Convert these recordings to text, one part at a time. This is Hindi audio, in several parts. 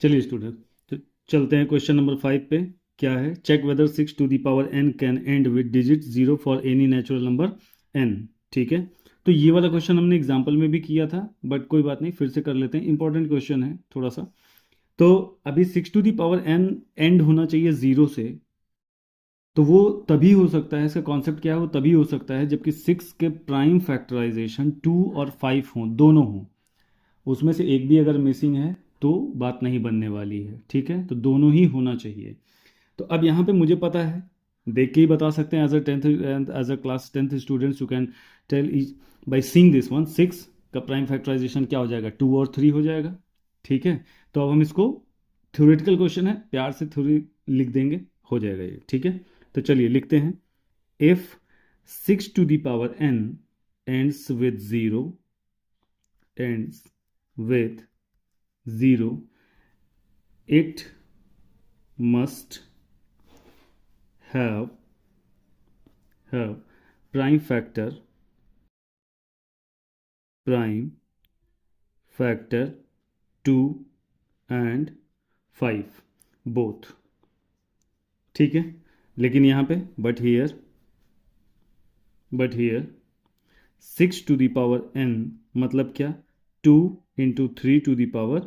चलिए स्टूडेंट, तो चलते हैं क्वेश्चन नंबर 5 पे। क्या है? Check whether 6 to the power n can end with digit 0 for any natural number n। ठीक है, तो ये वाला क्वेश्चन हमने एग्जाम्पल में भी किया था, बट कोई बात नहीं, फिर से कर लेते हैं। इंपॉर्टेंट क्वेश्चन है थोड़ा सा। तो अभी 6 to the power n end होना चाहिए 0 से। तो वो तभी हो सकता है, इसका कॉन्सेप्ट क्या है, वो तभी हो सकता है जबकि 6 के प्राइम फैक्टराइजेशन 2 और 5 हों, दोनों हों। उसमें से एक भी अगर मिसिंग है तो बात नहीं बनने वाली है। ठीक है, तो दोनों ही होना चाहिए। तो अब यहाँ पे मुझे पता है, देख के ही बता सकते हैं। As a tenth, as a class 10th students you can tell is by seeing this one. 6 का प्राइम फैक्टराइजेशन क्या हो जाएगा? 2 और 3 हो जाएगा। ठीक है, तो अब हम इसको, थ्योरेटिकल क्वेश्चन है, प्यार से थ्योरी लिख देंगे, हो जाएगा ये। ठीक है, तो चलिए लिखते हैं। If 6 to the power n ends with 0, ends with 0, it must have prime factor, prime factor 2 and 5 both। ठीक है, लेकिन यहाँ पे but here 6 to the power n मतलब क्या? 2 into 3 to the power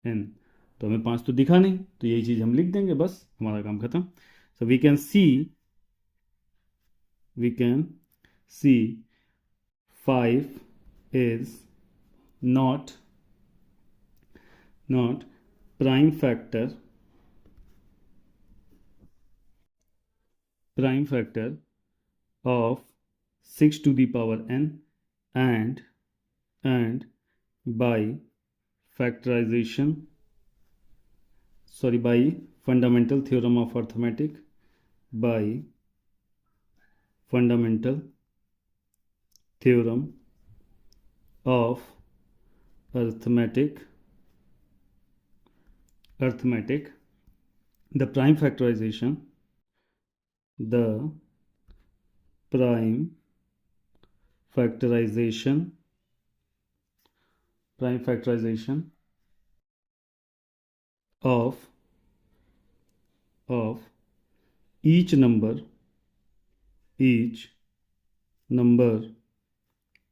n। तो हमें 5 तो दिखा नहीं, तो यही चीज़ हम लिख देंगे, बस हमारा काम खत्म। So we can see 5 is not prime factor of 6 to the power n and by factorization, by fundamental theorem of arithmetic, by fundamental theorem of arithmetic, the prime factorization of each number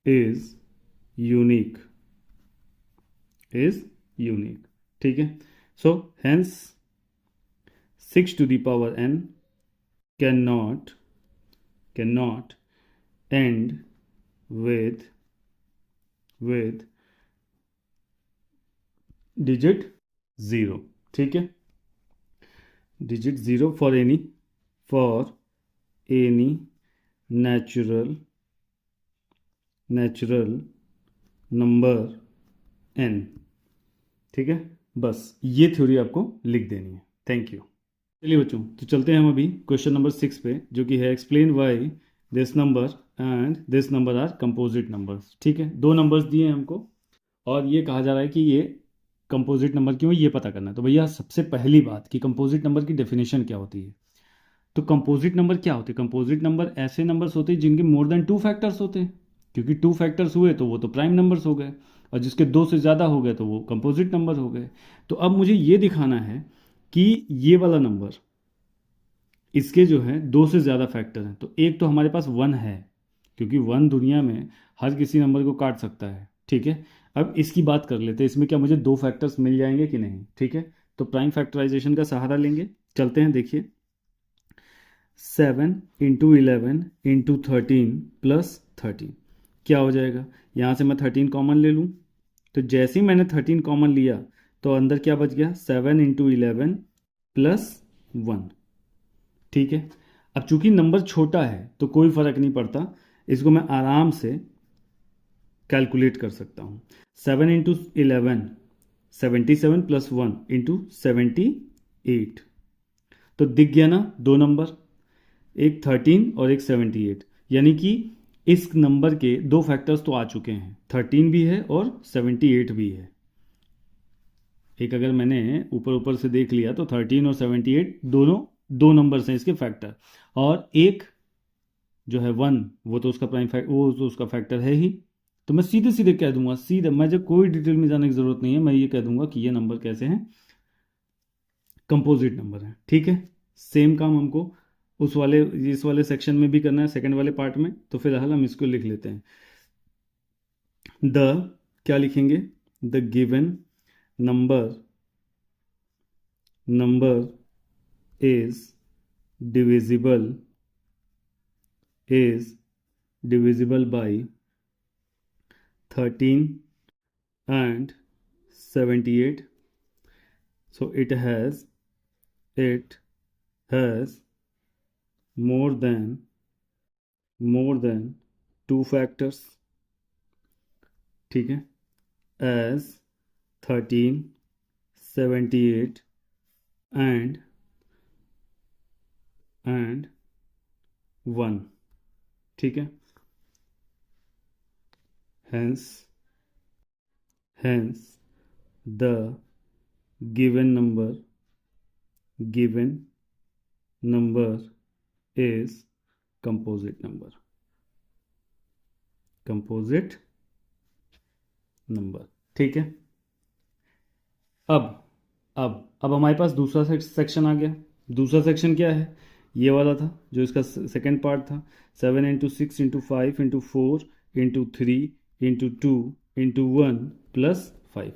is unique। ठीक है, so hence 6 to the power n cannot end with digit 0। ठीक है, digit 0 for any natural number n। ठीक है, बस ये थ्योरी आपको लिख देनी है। Thank you. चलिए बच्चों, तो चलते हैं हम अभी क्वेश्चन नंबर 6 पे, जो कि है explain why this number and this number are composite numbers. ठीक है, दो नंबर्स दिए हैं हमको और ये कहा जा रहा है कि ये कंपोजिट नंबर क्यों है, ये पता करना है। तो भैया सबसे पहली बात कि कंपोजिट नंबर की डेफिनेशन क्या होती है। तो कंपोजिट नंबर क्या होते हैं? कंपोजिट नंबर ऐसे नंबर्स होते हैं जिनके मोर देन 2 फैक्टर्स होते हैं, क्योंकि 2 फैक्टर्स हुए तो वो तो प्राइम नंबर्स हो गए, और जिसके 2 से ज़्यादा हो गए तो वो कंपोजिट नंबर हो गए। तो अब मुझे ये दिखाना है कि ये वाला नंबर, इसके जो है 2 से ज़्यादा फैक्टर हैं। तो एक तो हमारे पास 1 है, क्योंकि 1 दुनिया में हर किसी नंबर को काट सकता है। ठीक है, अब इसकी बात कर लेते हैं, इसमें क्या मुझे 2 फैक्टर्स मिल जाएंगे कि नहीं। ठीक है, तो प्राइम फैक्टराइजेशन का सहारा लेंगे। चलते हैं, देखिए 7 इंटू 11 इंटू 13 प्लस 13 क्या हो जाएगा? यहाँ से मैं 13 कॉमन ले लूँ, तो जैसे ही मैंने 13 कॉमन लिया तो अंदर क्या बच गया? 7 इंटू 11 प्लस 1। ठीक है, अब चूंकि नंबर छोटा है तो कोई फर्क नहीं पड़ता, इसको मैं आराम से कैलकुलेट कर सकता हूँ। 7 इंटू 11 77 प्लस 1 इंटू 78। तो दिख गया ना दो नंबर, एक 13 और एक 78, यानी कि इस नंबर के 2 फैक्टर्स तो आ चुके हैं, 13 भी है और 78 भी है। एक अगर मैंने ऊपर ऊपर से देख लिया तो 13 और 78 दोनों 2 नंबर्स हैं इसके फैक्टर, और एक जो है 1 वो तो उसका वो तो उसका फैक्टर है ही। तो मैं सीधे सीधे कह दूंगा, सीधे, मैं जब कोई डिटेल में जाने की ज़रूरत नहीं है, मैं ये कह दूंगा कि ये नंबर कैसे हैं, कंपोजिट नंबर है। ठीक है, सेम काम हमको इस वाले सेक्शन में भी करना है, सेकंड वाले पार्ट में। तो फिलहाल हम इसको लिख लेते हैं। द क्या लिखेंगे, the given number is divisible by 13 and 78. So it has more than two factors. ठीक है, as 13, 78 and 1. ठीक है, hence the given number is composite number. ठीक है, अब हमारे पास दूसरा सेक्शन आ गया। दूसरा सेक्शन क्या है, ये वाला था जो इसका सेकंड पार्ट था। 7 into 6 into 5 into 4 into 3 into 2 into 1 plus 5।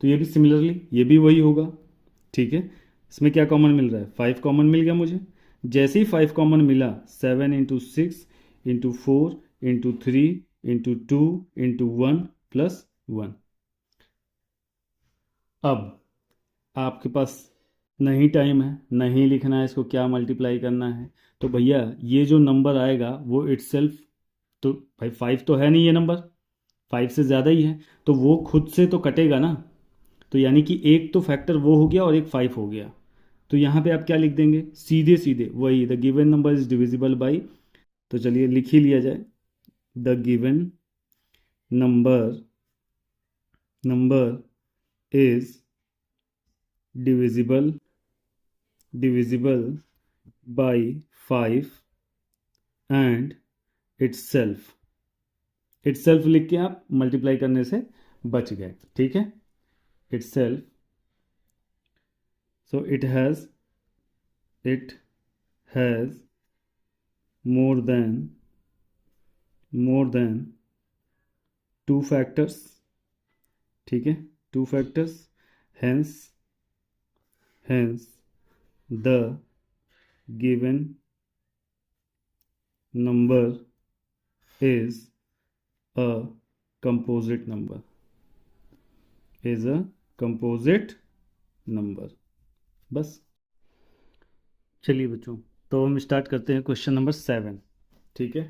तो ये भी सिमिलरली ये भी वही होगा। ठीक है, इसमें क्या कॉमन मिल रहा है, 5 कॉमन मिल गया मुझे। जैसे ही 5 कॉमन मिला, 7 into 6 into 4 into 3 into 2 into 1 plus 1। अब आपके पास नहीं टाइम है, नहीं लिखना है इसको क्या मल्टीप्लाई करना है, तो भैया ये जो नंबर आएगा वो इटसेल्फ, तो भाई 5 तो है नहीं, ये नंबर 5 से ज़्यादा ही है, तो वो खुद से तो कटेगा ना। तो यानी कि एक तो फैक्टर वो हो गया और एक 5 हो गया। तो यहाँ पे आप क्या लिख देंगे, सीधे सीधे वही, the given number is divisible by. तो चलिए लिख ही लिया जाए, the given number is divisible by 5 and itself लिख के आप मल्टीप्लाई करने से बच गए। ठीक है, itself, so it has more than two factors। ठीक है, two factors, hence the given number is a composite number। बस, चलिए बच्चों, तो हम स्टार्ट करते हैं क्वेश्चन नंबर 7। ठीक है,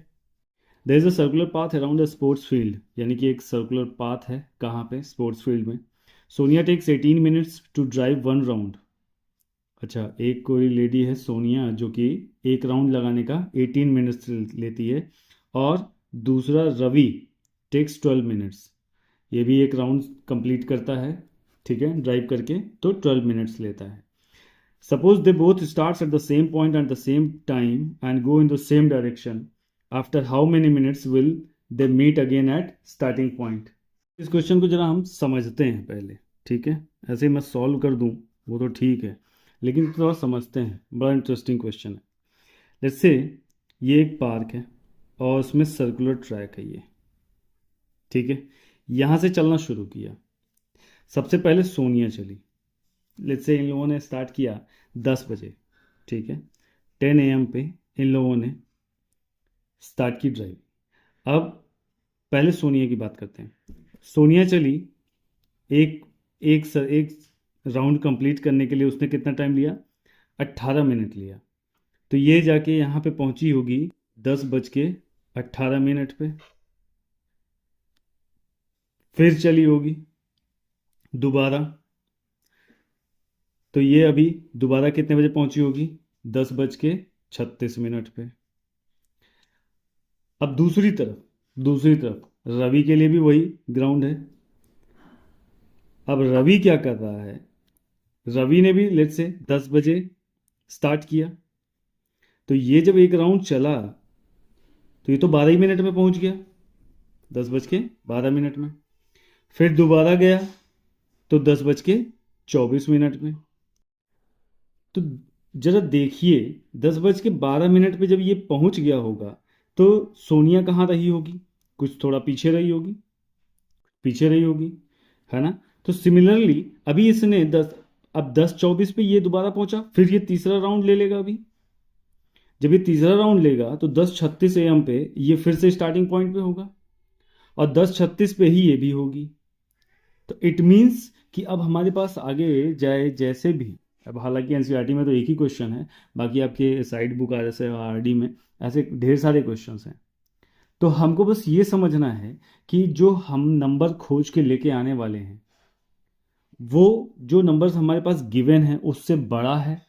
there is a circular path around the sports field, यानी कि एक सर्कुलर पाथ है कहाँ पे, स्पोर्ट्स फील्ड में। Sonia takes 18 minutes to drive 1 round. अच्छा, एक कोई लेडी है सोनिया जो कि एक राउंड लगाने का 18 मिनट्स लेती है, और दूसरा रवि टेक्स 12 मिनट्स, ये भी एक राउंड कंप्लीट करता है। ठीक है, ड्राइव करके, तो 12 मिनट्स लेता है। Suppose they both starts at the same point at the same time and go in the same direction, after how many minutes will they meet again at starting point. इस क्वेश्चन को जरा हम समझते हैं पहले। ठीक है, ऐसे ही मैं सॉल्व कर दूं वो तो ठीक है, लेकिन थोड़ा समझते हैं, बड़ा इंटरेस्टिंग क्वेश्चन है। लेट्स से ये एक पार्क है और उसमें सर्कुलर ट्रैक है ये। ठीक है, यहाँ से चलना शुरू किया। सबसे पहले सोनिया चली। लेट्स से इन लोगों ने स्टार्ट किया 10 बजे। ठीक है, 10 AM पे इन लोगों ने स्टार्ट की ड्राइव। अब पहले सोनिया की बात करते हैं। सोनिया चली, एक एक राउंड कंप्लीट करने के लिए उसने कितना टाइम लिया, 18 मिनट लिया। तो ये जाके यहाँ पे पहुंची होगी 10:18 पे। फिर चली होगी दोबारा, तो ये अभी दोबारा कितने बजे पहुंची होगी, 10:36 पे। अब दूसरी तरफ रवि के लिए भी वही ग्राउंड है। अब रवि क्या कर रहा है, रवि ने भी लेट्स से 10 बजे स्टार्ट किया, तो ये जब एक राउंड चला तो ये तो 12 ही मिनट में पहुंच गया, 10:12 में। फिर दोबारा गया तो 10:24 में। तो जरा देखिए 10:12 पे जब ये पहुंच गया होगा तो सोनिया कहाँ रही होगी, कुछ थोड़ा पीछे रही होगी, पीछे रही होगी, है ना। तो सिमिलरली अभी इसने 10:24 पे ये दोबारा पहुंचा, फिर ये तीसरा राउंड ले लेगा। अभी जब ये तीसरा राउंड लेगा तो 10:36 AM पे ये फिर से स्टार्टिंग पॉइंट पे होगा और 10:36 पे ही ये भी होगी। तो इट मीन्स कि अब हमारे पास आगे जाए जैसे भी, अब हालांकि एनसीईआरटी में तो एक ही क्वेश्चन है, बाकी आपके साइड बुक RS और RD में ऐसे ढेर सारे क्वेश्चंस हैं। तो हमको बस ये समझना है कि जो हम नंबर खोज के लेके आने वाले हैं वो जो नंबर्स हमारे पास गिवन है उससे बड़ा है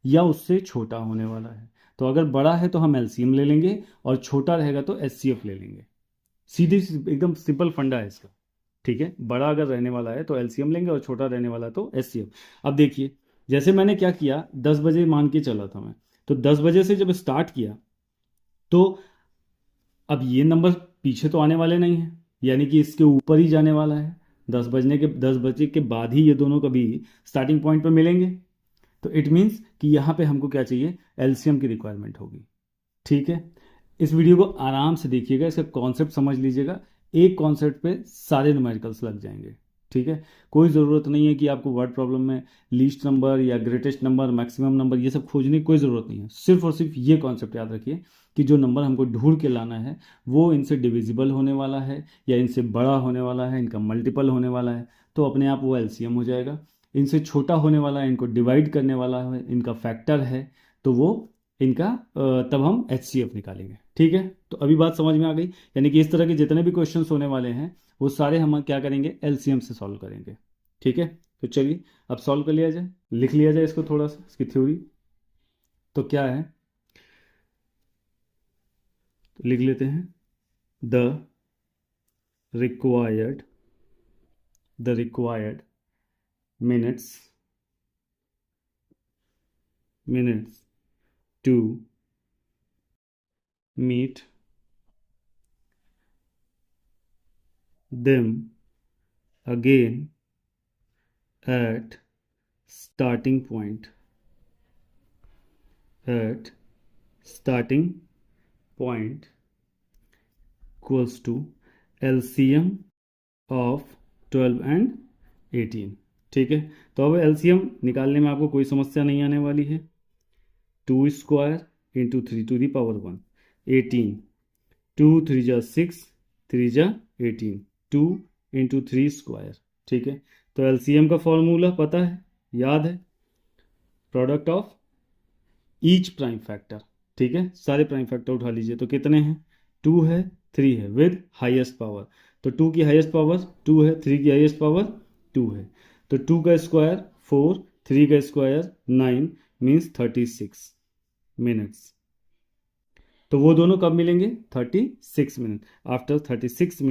या उससे छोटा होने वाला है। तो अगर बड़ा है तो हम एलसीएम ले लेंगे और छोटा रहेगा तो एचसीएफ ले लेंगे। सीधी एकदम सिंपल फंडा है इसका, ठीक है। बड़ा अगर रहने वाला है तो एलसीएम लेंगे और छोटा रहने वाला है तो एचसीएफ। अब देखिए जैसे मैंने क्या किया, 10 बजे मान के चला था मैं, तो 10 बजे से जब स्टार्ट किया तो अब ये नंबर पीछे तो आने वाले नहीं हैं, यानी कि इसके ऊपर ही जाने वाला है। 10 बजे के बाद ही ये दोनों कभी स्टार्टिंग पॉइंट पर मिलेंगे। तो इट मीन्स कि यहाँ पे हमको क्या चाहिए, एलसीएम की रिक्वायरमेंट होगी, ठीक है। इस वीडियो को आराम से देखिएगा, इसका कॉन्सेप्ट समझ लीजिएगा, एक कॉन्सेप्ट पे सारे न्यूमेरिकल्स लग जाएंगे, ठीक है। कोई ज़रूरत नहीं है कि आपको वर्ड प्रॉब्लम में लीस्ट नंबर या ग्रेटेस्ट नंबर, मैक्सिमम नंबर, ये सब खोजने की कोई ज़रूरत नहीं है। सिर्फ और सिर्फ ये कॉन्सेप्ट याद रखिए कि जो नंबर हमको ढूंढ के लाना है वो इनसे डिविजिबल होने वाला है या इनसे बड़ा होने वाला है, इनका मल्टीपल होने वाला है, तो अपने आप वो एलसीएम हो जाएगा। इनसे छोटा होने वाला है, इनको डिवाइड करने वाला है, इनका फैक्टर है, तो वो इनका तब हम एचसीएफ निकालेंगे, ठीक है। तो अभी बात समझ में आ गई, यानी कि इस तरह के जितने भी क्वेश्चंस होने वाले हैं वो सारे हम क्या करेंगे, एलसीएम से सॉल्व करेंगे, ठीक है। तो चलिए अब सॉल्व कर लिया जाए, लिख लिया जाए इसको थोड़ा सा, इसकी थ्योरी। तो क्या है, तो लिख लेते हैं, the required minutes to meet them again at starting point equals to LCM of 12 and 18, ठीक है। तो अब LCM निकालने में आपको कोई समस्या नहीं आने वाली है। 2 square into 3 to the power 1, 18, 2 3 जा 6, 3 जा 18, 2 इंटू 3 स्क्वायर, ठीक है। तो LCM का फॉर्मूला पता है, याद है, product of each prime factor, ठीक है। सारे प्राइम फैक्टर उठा लीजिए, तो कितने हैं, 2 है, 3 है विद हाईएस्ट पावर, तो 2 की हाईएस्ट पावर 2 है, 3 की हाईएस्ट पावर 2 है, तो 2 का स्क्वायर 4, 3 का स्क्वायर 9, मीन्स 36 मिनट्स। तो वो दोनों कब मिलेंगे, 36 minute. After 36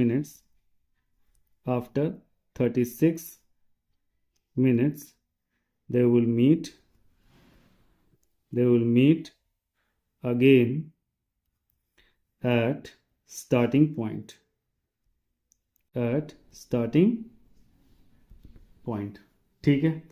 minutes they will meet again at starting point, ठीक है।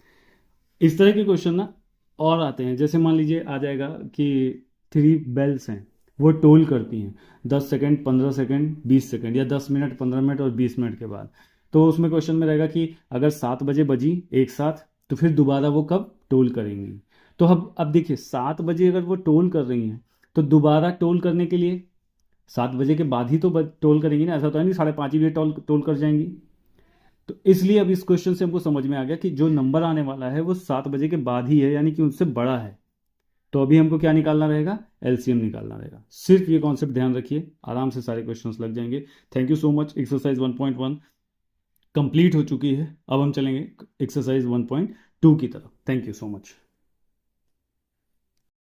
इस तरह के क्वेश्चन ना और आते हैं, जैसे मान लीजिए आ जाएगा कि 3 बेल्स हैं, वो टोल करती हैं 10 सेकंड, 15 सेकंड, 20 सेकंड, या 10 मिनट, 15 मिनट और 20 मिनट के बाद। तो उसमें क्वेश्चन में रहेगा कि अगर 7 बजे बजी एक साथ तो फिर दोबारा वो कब टोल करेंगी। तो अब देखिए 7 बजे अगर वो टोल कर रही हैं तो दोबारा टोल करने के लिए 7 बजे के बाद ही तो टोल करेंगी ना, ऐसा तो है नहीं 5:30 बजे टोल कर जाएंगी। तो इसलिए अब इस क्वेश्चन से हमको समझ में आ गया कि जो नंबर आने वाला है वो 7 बजे के बाद ही है, यानी कि उनसे बड़ा है। तो अभी हमको क्या निकालना रहेगा, एलसीएम निकालना रहेगा। सिर्फ ये कॉन्सेप्ट ध्यान रखिए, आराम से सारे क्वेश्चंस लग जाएंगे। Thank you so much. Exercise 1.1 complete हो चुकी है, अब हम चलेंगे एक्सरसाइज 1.2 की तरफ। Thank you so much.